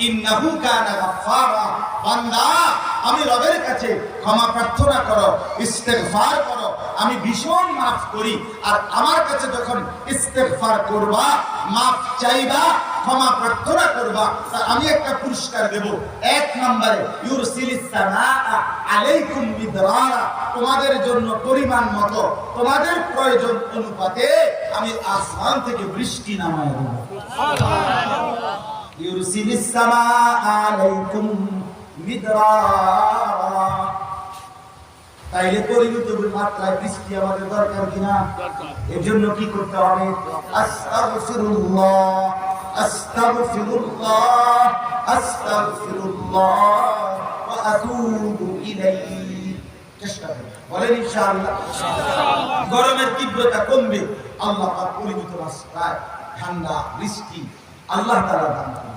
ইন্নাহু কানা গাফফারা। বান্দা, আমি রবের কাছে ক্ষমা প্রার্থনা করো, ইস্তেগফার করো, আমি ভীষণ মাফ করি। আর আমার কাছে যখন ইস্তেগফার করবা, মাফ চাইবা, ক্ষমা প্রার্থনা করবা, আমি একটা পুরস্কার দেব। এক নম্বরে ইউরসিলিস সামাআ আলাইকুম মিদরারা, তোমাদের জন্য পরিমাণ মতো, তোমাদের প্রয়োজন অনুপাতে আমি আসমান থেকে বৃষ্টি নামায় দেব। ইউরসিলিস সামাআ আলাইকুম মিদরারা। তাইলে পরিমিত মাত্রায় বৃষ্টি আমাদের দরকার কিনা? এর জন্য কি করতে হবে? আস্তাগফিরুল্লাহ, আস্তাগফিরুল্লাহ, আস্তাগফিরুল্লাহ ওয়া আতুবু ইলাইহি। চেষ্টা করুন, বলেন ইনশাআল্লাহ। গরমের তীব্রতা কমবে, আল্লাহ পাক পরিমিত মাত্রায় ঠান্ডা বৃষ্টি আল্লাহ তাআলা দান করেন।